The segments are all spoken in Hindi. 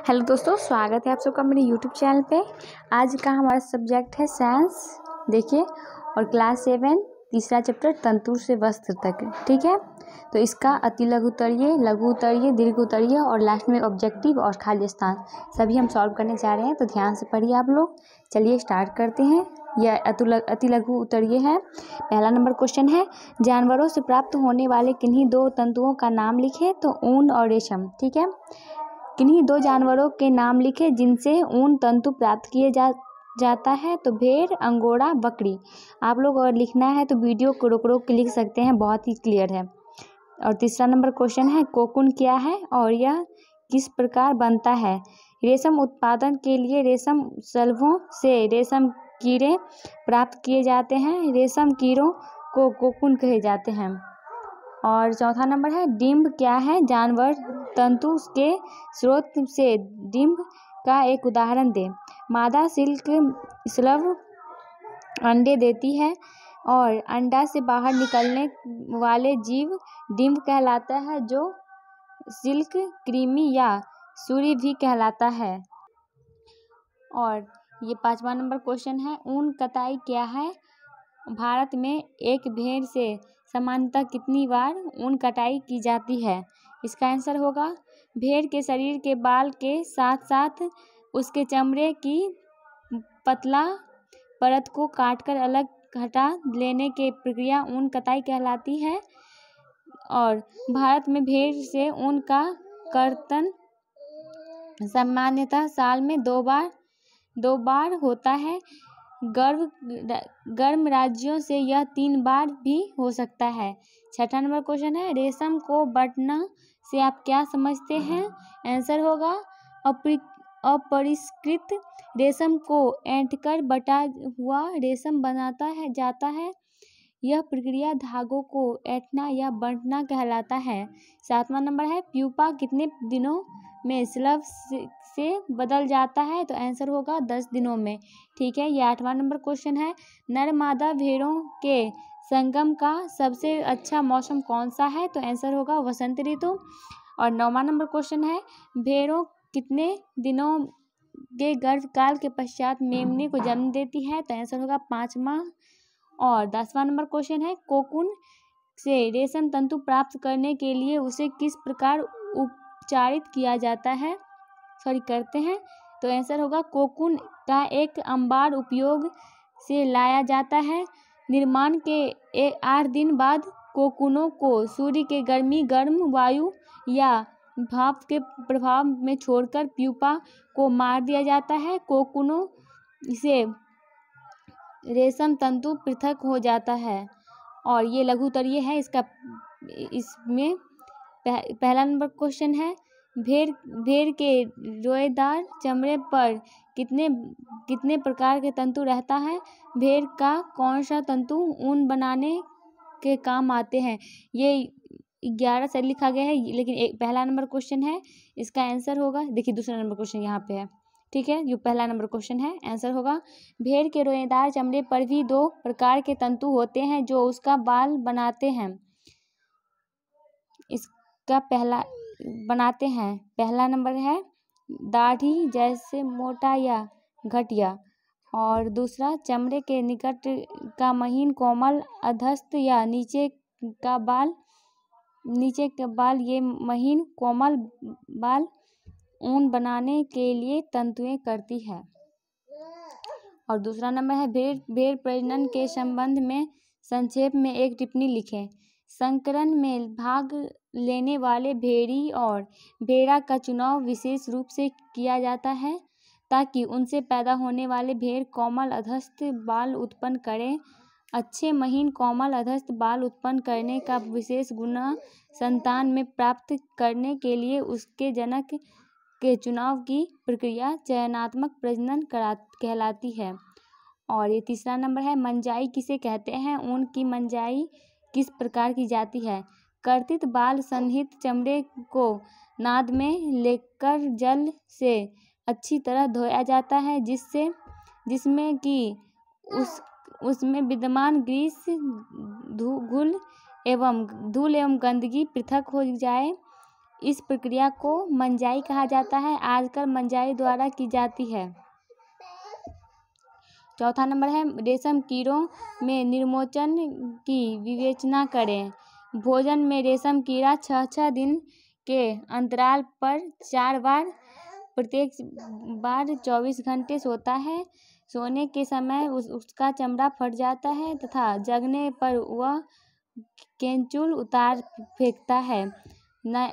हेलो दोस्तों, स्वागत है आप सबका मेरे यूट्यूब चैनल पे। आज का हमारा सब्जेक्ट है साइंस, देखिए, और क्लास 7 तीसरा चैप्टर तंतु से वस्त्र तक। ठीक है, तो इसका अति लघु उत्तरीय, लघु उत्तरीय, दीर्घ उत्तरीय और लास्ट में ऑब्जेक्टिव और खाली स्थान सभी हम सॉल्व करने जा रहे हैं। तो ध्यान से पढ़िए आप लोग। चलिए स्टार्ट करते हैं। यह अति लघु उत्तरीय है। पहला नंबर क्वेश्चन है, जानवरों से प्राप्त होने वाले किन्हीं दो तंतुओं का नाम लिखे। तो ऊन और रेशम। ठीक है, किन्हीं दो जानवरों के नाम लिखे जिनसे ऊन तंतु प्राप्त किए जाता है। तो भेड़, अंगोरा, बकरी। आप लोग अगर लिखना है तो वीडियो को रोक के लिख सकते हैं, बहुत ही क्लियर है। और तीसरा नंबर क्वेश्चन है, कोकून क्या है और यह किस प्रकार बनता है। रेशम उत्पादन के लिए रेशम शलभों से रेशम कीड़े प्राप्त किए जाते हैं। रेशम कीड़ों को कोकून कहे जाते हैं। और चौथा नंबर है, डिंभ क्या है। जानवर तंतु के स्रोत से डिंभ का एक उदाहरण दें। मादा सिल्क शलभ अंडे देती है और अंडा से बाहर निकलने वाले जीव डिंभ कहलाता है, जो सिल्क कृमि या सूर्य भी कहलाता है। और ये पांचवा नंबर क्वेश्चन है, ऊन कताई क्या है। भारत में एक भेड़ से सामान्यतः कितनी बार ऊन कटाई की जाती है। इसका आंसर होगा, भेड़ के शरीर के बाल के साथ साथ उसके चमड़े की पतला परत को काटकर अलग हटा लेने की प्रक्रिया ऊन कताई कहलाती है। और भारत में भेड़ से ऊन का कर्तन सामान्यतः साल में दो बार होता है। गर्म राज्यों से यह 3 बार भी हो सकता है। छठा नंबर क्वेश्चन है, रेशम को बटना से आप क्या समझते हैं। आंसर होगा, अपरिष्कृत रेशम को ऐंठकर बटा हुआ रेशम जाता है। यह प्रक्रिया धागों को ऐंठना या बंटना कहलाता है। 7वां नंबर है, प्यूपा कितने दिनों में शलभ से बदल जाता है। तो आंसर होगा 10 दिनों में। ठीक है, ये 8वां नंबर क्वेश्चन है, नर मादा भेड़ों के संगम का सबसे अच्छा मौसम कौन सा है। तो आंसर होगा वसंत ऋतु। और 9वां नंबर क्वेश्चन है, भेड़ों कितने दिनों के गर्भकाल के पश्चात मेमने को जन्म देती है। तो आंसर होगा 5वां। और 10वां नंबर क्वेश्चन है, कोकून से रेशम तंतु प्राप्त करने के लिए उसे किस प्रकार उपचारित किया जाता है, करते हैं। तो आंसर होगा, कोकून का एक अंबार उपयोग से लाया जाता है। निर्माण के 8 दिन बाद कोकूनों को सूर्य के गर्म वायु या भाप के प्रभाव में छोड़कर प्यूपा को मार दिया जाता है। कोकूनों से रेशम तंतु पृथक हो जाता है। और ये लघु उत्तरीय है। इसमें पहला नंबर क्वेश्चन है, भेड़ के रोएदार चमड़े पर कितने प्रकार के तंतु रहता है। भेड़ का कौन सा तंतु ऊन बनाने के काम आते हैं। ये 11 से लिखा गया है, लेकिन पहला नंबर क्वेश्चन है, इसका आंसर होगा, देखिए दूसरा नंबर क्वेश्चन यहाँ पे है। ठीक है, जो पहला नंबर क्वेश्चन है, आंसर होगा, भेड़ के रोएदार चमड़े पर भी 2 प्रकार के तंतु होते हैं जो उसका बाल बनाते हैं। इसका पहला नंबर है दाढ़ी जैसे मोटा या घटिया। और दूसरा, चमड़े के निकट का महीन कोमल अधस्त या नीचे का बाल ये महीन कोमल बाल ऊन बनाने के लिए तंतुएं करती है। और दूसरा नंबर है, भेड़ प्रजनन के संबंध में संक्षेप में एक टिप्पणी लिखें। संकरण में भाग लेने वाले भेड़ी और भेड़ा का चुनाव विशेष रूप से किया जाता है ताकि उनसे पैदा होने वाले भेड़ कोमल अधस्त बाल उत्पन्न करें। अच्छे महीन कोमल अधस्त बाल उत्पन्न करने का विशेष गुण संतान में प्राप्त करने के लिए उसके जनक के चुनाव की प्रक्रिया चयनात्मक प्रजनन कहलाती है। और ये तीसरा नंबर है, मंजाई किसे कहते हैं। ऊन की मंजाई किस प्रकार की जाती है। कर्तित बाल सन्निहित चमड़े को नाद में लेकर जल से अच्छी तरह धोया जाता है, जिसमें कि उसमें विद्यमान ग्रीस, धूल एवं गंदगी पृथक हो जाए। इस प्रक्रिया को मंजाई कहा जाता है। आजकल मंजाई द्वारा की जाती है। चौथा नंबर है रेशम कीड़ों में निर्मोचन की विवेचना करें। भोजन में रेशम कीड़ा 6 दिन के अंतराल पर 4 बार, प्रत्येक बार 24 घंटे सोता है। सोने के समय उसका चमड़ा फट जाता है तथा जगने पर वह केंचुल उतार फेंकता है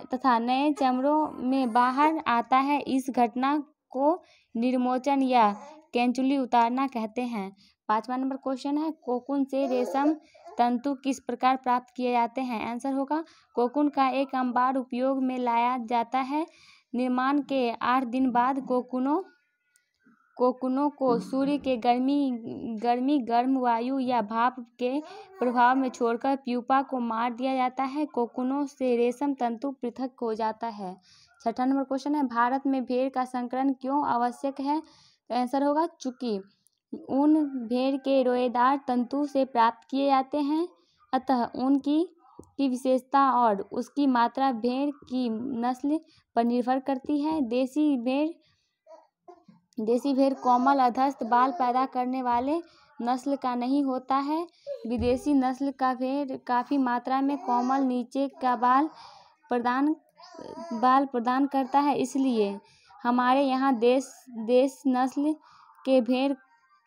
तथा नए चमड़ों में बाहर आता है। इस घटना को निर्मोचन या केंचुली उतारना कहते हैं। 5वां नंबर क्वेश्चन है कोकून से रेशम तंतु किस प्रकार प्राप्त किए जाते हैं। आंसर होगा कोकून का एक अंबार उपयोग में लाया जाता है। निर्माण के 8 दिन बाद कोकूनों को सूर्य के गर्म वायु या भाप के प्रभाव में छोड़कर प्यूपा को मार दिया जाता है। कोकूनों से रेशम तंतु पृथक हो जाता है। 6वां नंबर क्वेश्चन है भारत में भेड़ का संकरण क्यों आवश्यक है। आंसर होगा चूंकि ऊन भेड़ के रोएदार तंतु से प्राप्त किए जाते हैं, अतः ऊन की विशेषता और उसकी मात्रा भेड़ की नस्ल पर निर्भर करती है। देसी भेड़ कोमल अधस्थ बाल पैदा करने वाले नस्ल का नहीं होता है। विदेशी नस्ल का भेड़ काफ़ी मात्रा में कोमल नीचे का बाल प्रदान करता है। इसलिए हमारे यहाँ देश नस्ल के भेड़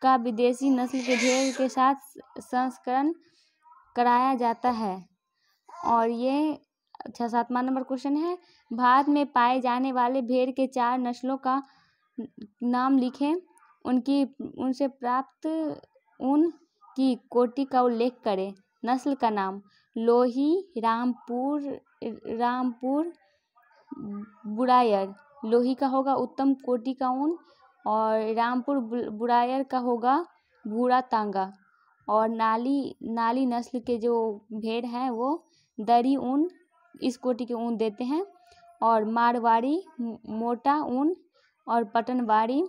का विदेशी नस्ल के भेड़ के साथ संकरण कराया जाता है। और ये 7वां नंबर क्वेश्चन है भारत में पाए जाने वाले भेड़ के 4 नस्लों का नाम लिखें। उनसे प्राप्त ऊन की कोटि का उल्लेख करें। नस्ल का नाम लोही, रामपुर, बुरायर। लोही का होगा उत्तम कोटि का ऊन और रामपुर बुरायर का होगा भूरा तांगा। और नाली नस्ल के जो भेड़ हैं वो दरी ऊन इस कोटि के ऊन देते हैं। और मारवाड़ी मोटा ऊन और पटनवाड़ी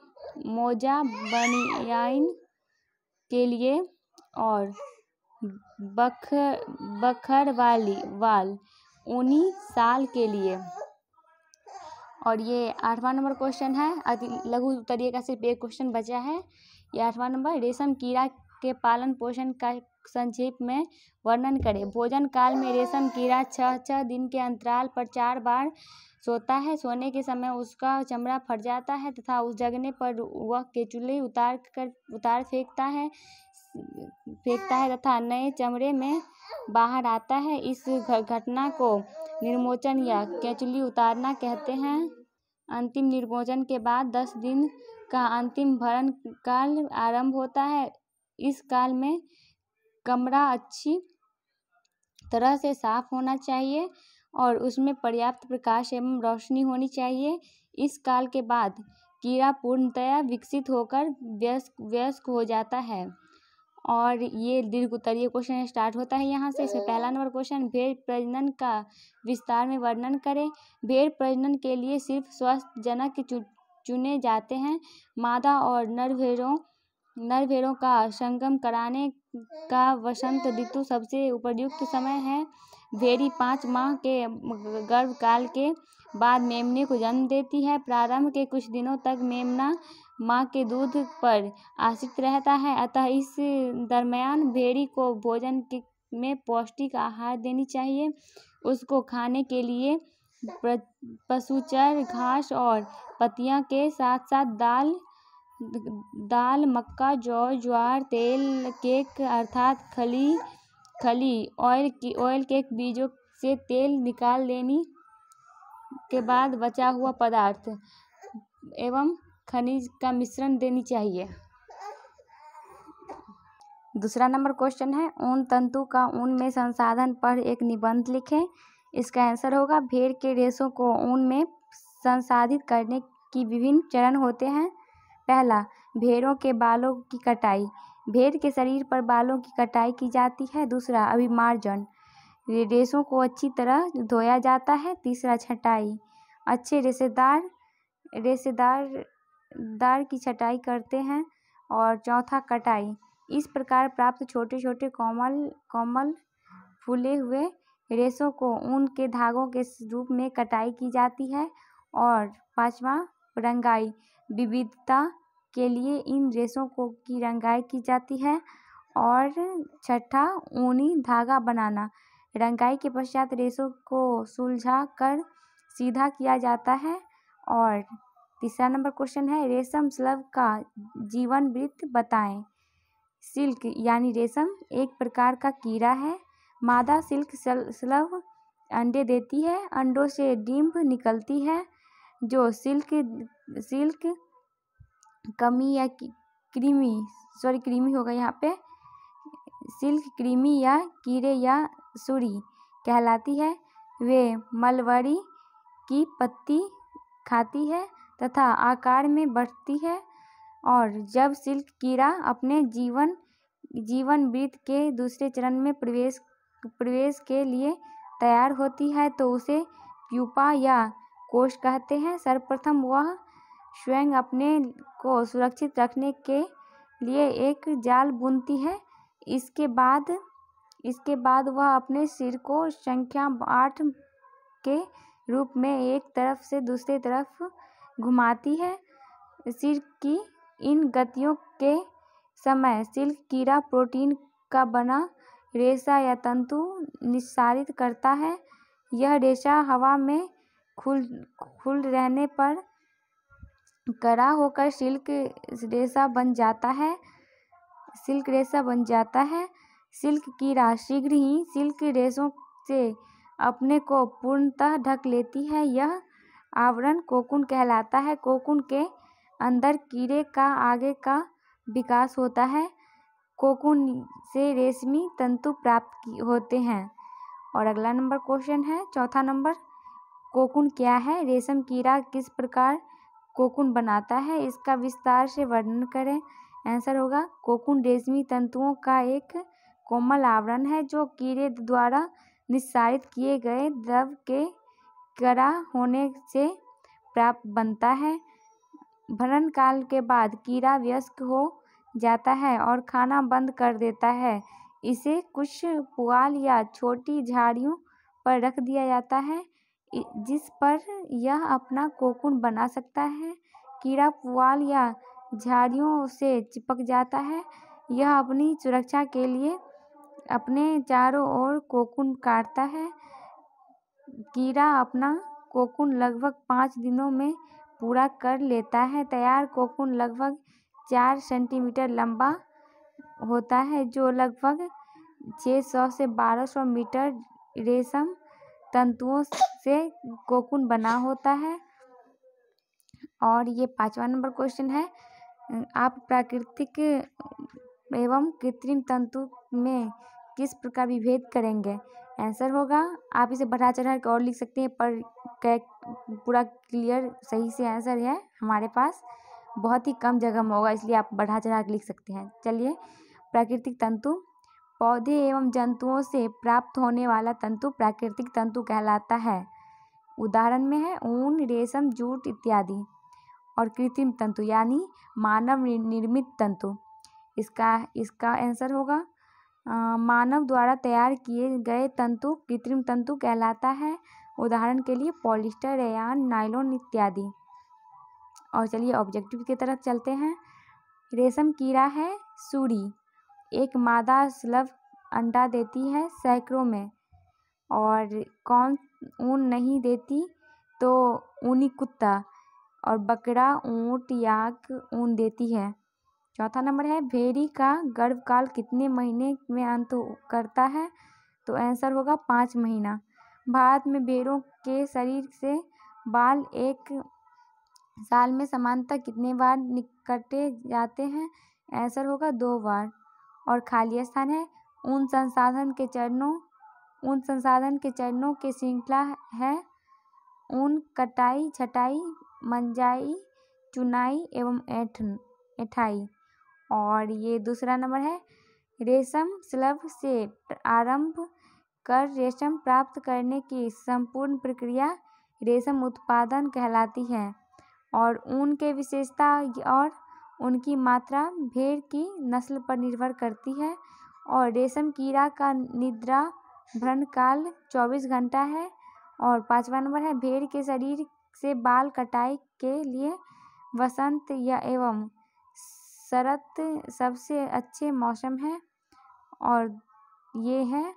मोजा बनियाइन के लिए और बखरवाल ऊनी साल के लिए। और ये 8वां नंबर क्वेश्चन है लघु उत्तरीय का सिर्फ एक क्वेश्चन बचा है। ये 8वां नंबर रेशम कीड़ा के पालन पोषण का संक्षेप में वर्णन करें। भोजन काल में रेशम कीड़ा 6 दिन के अंतराल पर 4 बार सोता है। सोने के समय उसका चमड़ा फट जाता है तथा उस जगने पर वह केंचुली उतार फेंकता है तथा नए चमड़े में बाहर आता है। इस घटना को निर्मोचन या केंचुली उतारना कहते हैं। अंतिम निर्मोचन के बाद 10 दिन का अंतिम भरण काल आरंभ होता है। इस काल में कमरा अच्छी तरह से साफ होना चाहिए और उसमें पर्याप्त प्रकाश एवं रोशनी होनी चाहिए। इस काल के बाद कीड़ा पूर्णतया विकसित होकर वयस्क हो जाता है। और ये दीर्घ उत्तरीय क्वेश्चन स्टार्ट होता है यहाँ से। इसमें पहला नंबर क्वेश्चन भेड़ प्रजनन का विस्तार में वर्णन करें। भेड़ प्रजनन के लिए सिर्फ स्वस्थ जनक चुने जाते हैं। मादा और नर भेड़ों का संगम कराने का वसंत ऋतु सबसे उपयुक्त समय है। भेड़ी 5 माह के गर्भकाल के बाद मेमने को जन्म देती है। प्रारंभ के कुछ दिनों तक मेमना माँ के दूध पर आश्रित रहता है, अतः इस दरम्यान भेड़ी को भोजन में पौष्टिक आहार देनी चाहिए। उसको खाने के लिए पशुचर, घास और पत्तियां के साथ साथ दाल, मक्का, जौ, ज्वार, तेल केक अर्थात खली ऑयल केक बीजों से तेल निकाल लेने के बाद बचा हुआ पदार्थ एवं खनिज का मिश्रण देनी चाहिए। दूसरा नंबर क्वेश्चन है ऊन तंतु का ऊन में संसाधन पर एक निबंध लिखें। इसका आंसर होगा भेड़ के रेशों को ऊन में संसाधित करने की विभिन्न चरण होते हैं। पहला, भेड़ों के बालों की कटाई। भेड़ के शरीर पर बालों की कटाई की जाती है। दूसरा, अभिमार्जन। रेशों को अच्छी तरह धोया जाता है। तीसरा, छटाई। अच्छे रेशेदार की छटाई करते हैं। और चौथा, कटाई। इस प्रकार प्राप्त छोटे छोटे कोमल फूले हुए रेशों को ऊन के धागों के रूप में कटाई की जाती है। और 5वां, रंगाई, विविधता के लिए इन रेशों की रंगाई की जाती है। और 6ठा, ऊनी धागा बनाना, रंगाई के पश्चात रेशों को सुलझा कर सीधा किया जाता है। और 3रा नंबर क्वेश्चन है, रेशम शलभ का जीवन वृत्त बताएं। सिल्क यानी रेशम एक प्रकार का कीड़ा है। मादा सिल्क शलभ अंडे देती है। अंडों से डिंभ निकलती है जो सिल्क कृमि होगा यहाँ पे, सिल्क कृमि या कीड़े या सुरी कहलाती है। वे मलबरी की पत्ती खाती है तथा आकार में बढ़ती है। और जब सिल्क कीड़ा अपने जीवन वृत्त के दूसरे चरण में प्रवेश के लिए तैयार होती है तो उसे प्यूपा या कोश कहते हैं। सर्वप्रथम वह स्वयं अपने को सुरक्षित रखने के लिए एक जाल बुनती है। इसके बाद वह अपने सिर को संख्या 8 के रूप में एक तरफ से दूसरी तरफ घुमाती है। सिर की इन गतियों के समय सिल्क कीड़ा प्रोटीन का बना रेशा या तंतु निस्सारित करता है। यह रेशा हवा में खुल रहने पर कड़ा होकर सिल्क रेशा बन जाता है। सिल्क कीड़ा शीघ्र ही सिल्क रेशों से अपने को पूर्णतः ढक लेती है। यह आवरण कोकून कहलाता है। कोकून के अंदर कीड़े का आगे का विकास होता है। कोकून से रेशमी तंतु प्राप्त होते हैं। और अगला नंबर क्वेश्चन है, 4था नंबर, कोकून क्या है? रेशम कीड़ा किस प्रकार कोकून बनाता है, इसका विस्तार से वर्णन करें। आंसर होगा, कोकून रेशमी तंतुओं का एक कोमल आवरण है जो कीड़े द्वारा निस्सारित किए गए द्रव के कड़ा होने से प्राप्त बनता है। भरण काल के बाद कीड़ा वयस्क हो जाता है और खाना बंद कर देता है। इसे कुछ पुआल या छोटी झाड़ियों पर रख दिया जाता है जिस पर यह अपना कोकून बना सकता है। कीड़ा पुआल या झाड़ियों से चिपक जाता है। यह अपनी सुरक्षा के लिए अपने चारों ओर कोकून काटता है। कीड़ा अपना कोकून लगभग 5 दिनों में पूरा कर लेता है। तैयार कोकून लगभग 4 सेंटीमीटर लंबा होता है जो लगभग 600 से 1200 मीटर रेशम तंतुओं से कोकून बना होता है। और ये 5वां नंबर क्वेश्चन है, आप प्राकृतिक एवं कृत्रिम तंतु में किस प्रकार विभेद करेंगे? आंसर होगा, आप इसे बढ़ा चढ़ा कर और लिख सकते हैं पर पूरा क्लियर सही से आंसर है हमारे पास बहुत ही कम जगह में होगा, इसलिए आप बढ़ा चढ़ा कर लिख सकते हैं। चलिए, प्राकृतिक तंतु, पौधे एवं जंतुओं से प्राप्त होने वाला तंतु प्राकृतिक तंतु कहलाता है। उदाहरण में है ऊन, रेशम, जूट इत्यादि। और कृत्रिम तंतु यानी मानव निर्मित तंतु, इसका आंसर होगा मानव द्वारा तैयार किए गए तंतु कृत्रिम तंतु कहलाता है। उदाहरण के लिए पॉलिस्टर, रेयान, नायलॉन इत्यादि। और चलिए ऑब्जेक्टिव की तरफ चलते हैं। रेशम कीड़ा है सुरी, एक मादा शलभ अंडा देती है सैकड़ों में। और कौन ऊन नहीं देती तो ऊनी कुत्ता और बकरा, ऊंट, याक ऊन देती है। 4था नंबर है, भेड़ी का गर्भकाल कितने महीने में अंत करता है? तो आंसर होगा 5 महीना। भारत में भेड़ों के शरीर से बाल एक साल में सामान्यतः कितने बार काटे जाते हैं? आंसर होगा 2 बार। और खाली स्थान है, ऊन संसाधन के चरणों के श्रृंखला है। ऊन कटाई, छटाई, मंजाई, चुनाई एवं ऐंठाई। और ये दूसरा नंबर है, रेशम शलभ से आरंभ कर रेशम प्राप्त करने की संपूर्ण प्रक्रिया रेशम उत्पादन कहलाती है। और ऊन के विशेषता और उनकी मात्रा भेड़ की नस्ल पर निर्भर करती है। और रेशम कीड़ा का निद्रा भ्रण काल 24 घंटा है। और 5वां नंबर है भेड़ के शरीर से बाल कटाई के लिए वसंत या एवं शरत सबसे अच्छे मौसम है। और ये है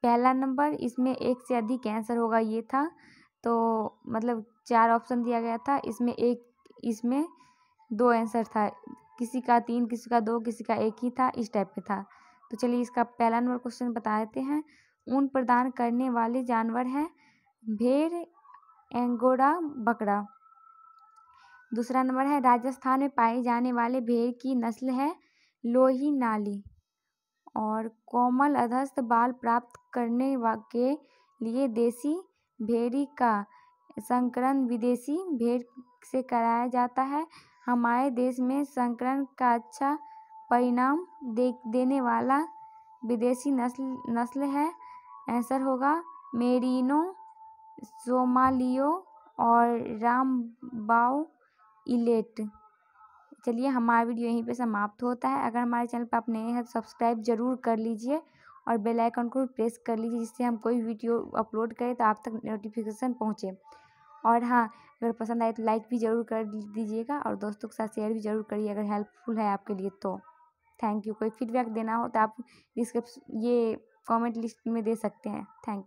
पहला नंबर, इसमें एक से अधिक आंसर होगा ये था। तो मतलब 4 ऑप्शन दिया गया था, इसमें 2 आंसर था, किसी का 3, किसी का 2, किसी का 1 ही था, इस टाइप में था। तो चलिए इसका पहला नंबर क्वेश्चन बता देते हैं। ऊन प्रदान करने वाले जानवर हैं भेड़, एंगोरा, बकरा। दूसरा नंबर है राजस्थान में पाए जाने वाले भेड़ की नस्ल है लोही नाली। और कोमल अधस्थ बाल प्राप्त करने के लिए देसी भेड़ी का संकरण विदेशी भेड़ से कराया जाता है। हमारे देश में संकरण का अच्छा परिणाम देने वाला विदेशी नस्ल है। आंसर होगा मेरिनो, सोमालियो और रामबाउ इलेट। चलिए हमारा वीडियो यहीं पे समाप्त होता है। अगर हमारे चैनल पर आप नए हैं तो सब्सक्राइब जरूर कर लीजिए और बेल आइकन को भी प्रेस कर लीजिए, जिससे हम कोई वीडियो अपलोड करें तो आप तक नोटिफिकेशन पहुंचे। और हाँ, अगर पसंद आए तो लाइक भी ज़रूर कर दीजिएगा और दोस्तों के साथ शेयर भी ज़रूर करिए अगर हेल्पफुल है आपके लिए तो। Thank you. कोई फीडबैक देना हो तो आप डिस्क्रिप्शन ये कमेंट लिस्ट में दे सकते हैं। Thank you.